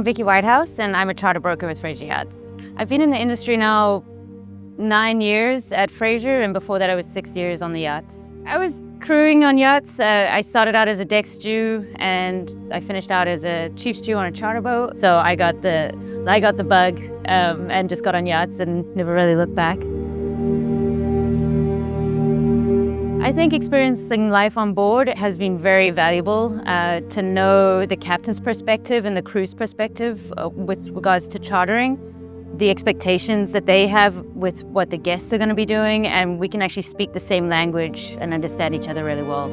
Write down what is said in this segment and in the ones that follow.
I'm Vicky Whitehouse, and I'm a charter broker with Fraser Yachts. I've been in the industry now 9 years at Fraser, and before that I was 6 years on the yachts. I was crewing on yachts. I started out as a deck stew, and I finished out as a chief stew on a charter boat. So I got the bug and just got on yachts and never really looked back. I think experiencing life on board has been very valuable to know the captain's perspective and the crew's perspective with regards to chartering, the expectations that they have with what the guests are going to be doing, and we can actually speak the same language and understand each other really well.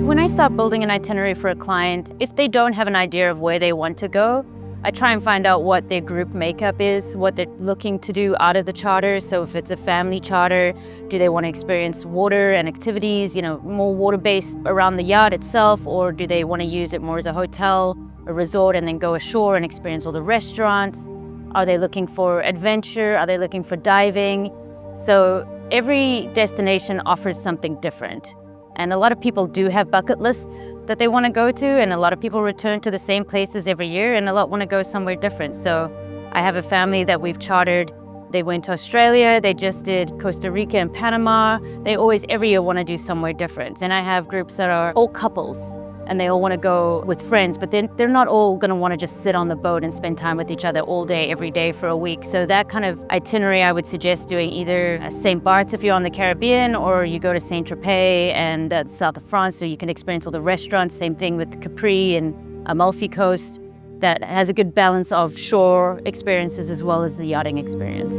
When I start building an itinerary for a client, if they don't have an idea of where they want to go, I try and find out what their group makeup is, what they're looking to do out of the charter. So if it's a family charter, do they want to experience water and activities, more water-based around the yacht itself, or do they want to use it more as a hotel, a resort, and then go ashore and experience all the restaurants? Are they looking for adventure? Are they looking for diving? So every destination offers something different. And a lot of people do have bucket lists that they want to go to, and a lot of people return to the same places every year, and a lot want to go somewhere different. So I have a family that we've chartered. They went to Australia, they just did Costa Rica and Panama. They always, every year, want to do somewhere different. And I have groups that are all couples, and they all want to go with friends, but then they're not all going to want to just sit on the boat and spend time with each other all day, every day for a week. So that kind of itinerary, I would suggest doing either St. Bart's if you're on the Caribbean, or you go to Saint-Tropez and that's south of France, so you can experience all the restaurants. Same thing with Capri and Amalfi Coast, that has a good balance of shore experiences as well as the yachting experience.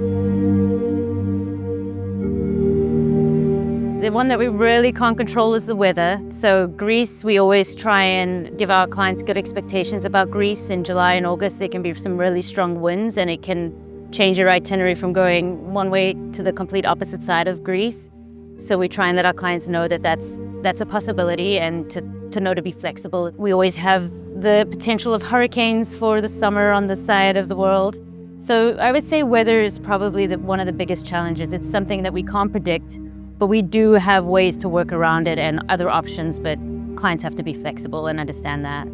The one that we really can't control is the weather. So Greece, we always try and give our clients good expectations about Greece. In July and August, there can be some really strong winds, and it can change your itinerary from going one way to the complete opposite side of Greece. So we try and let our clients know that that's a possibility, and to know to be flexible. We always have the potential of hurricanes for the summer on this side of the world. So I would say weather is probably one of the biggest challenges. It's something that we can't predict, but we do have ways to work around it and other options, but clients have to be flexible and understand that.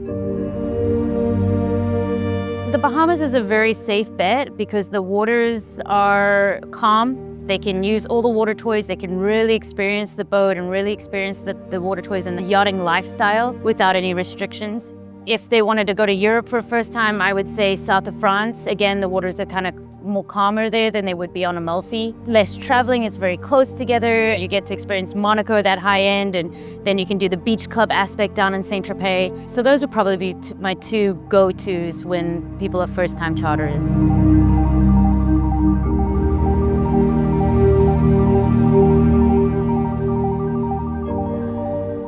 The Bahamas is a very safe bet because the waters are calm. They can use all the water toys. They can really experience the boat and really experience the water toys and the yachting lifestyle without any restrictions. If they wanted to go to Europe for the first time, I would say south of France. Again, the waters are kind of more calmer there than they would be on Amalfi. Less traveling, it's very close together. You get to experience Monaco, that high end, and then you can do the beach club aspect down in Saint-Tropez. So those would probably be my two go-tos when people are first-time charterers.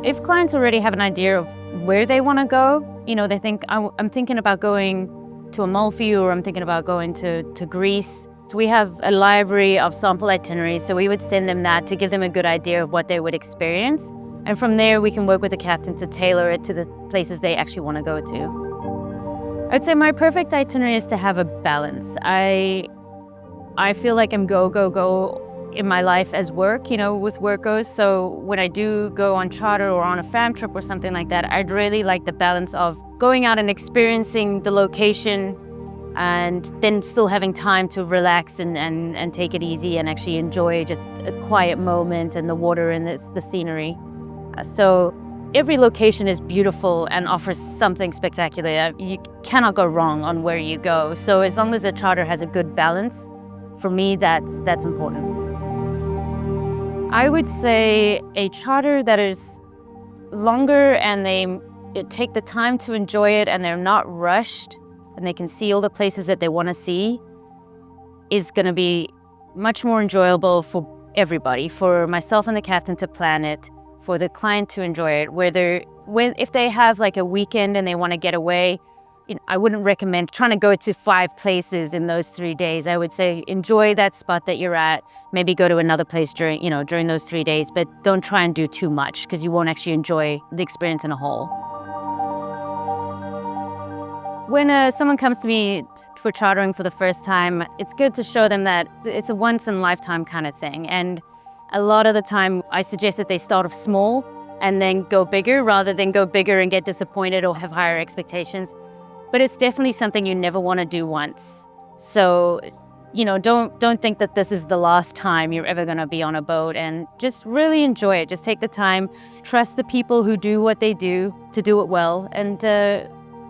If clients already have an idea of where they want to go, they think, I'm thinking about going to Amalfi, or I'm thinking about going to Greece. So we have a library of sample itineraries, so we would send them that to give them a good idea of what they would experience. And from there, we can work with the captain to tailor it to the places they actually want to go to. I'd say my perfect itinerary is to have a balance. I feel like I'm go, go, go in my life as work, with work goes. So when I do go on charter or on a fam trip or something like that, I'd really like the balance of going out and experiencing the location and then still having time to relax and take it easy and actually enjoy just a quiet moment and the water and the scenery. So every location is beautiful and offers something spectacular. You cannot go wrong on where you go. So as long as the charter has a good balance, for me, that's important. I would say a charter that is longer and they take the time to enjoy it and they're not rushed and they can see all the places that they want to see is going to be much more enjoyable for everybody, for myself and the captain to plan it, for the client to enjoy it. If they have like a weekend and they want to get away, I wouldn't recommend trying to go to 5 places in those 3 days. I would say enjoy that spot that you're at. Maybe go to another place during those 3 days, but don't try and do too much because you won't actually enjoy the experience in a whole. When someone comes to me for chartering for the first time, it's good to show them that it's a once-in-a-lifetime kind of thing. And a lot of the time, I suggest that they start off small and then go bigger rather than go bigger and get disappointed or have higher expectations. But it's definitely something you never want to do once. So, don't think that this is the last time you're ever going to be on a boat, and just really enjoy it. Just take the time, trust the people who do what they do to do it well, and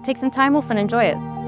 take some time off and enjoy it.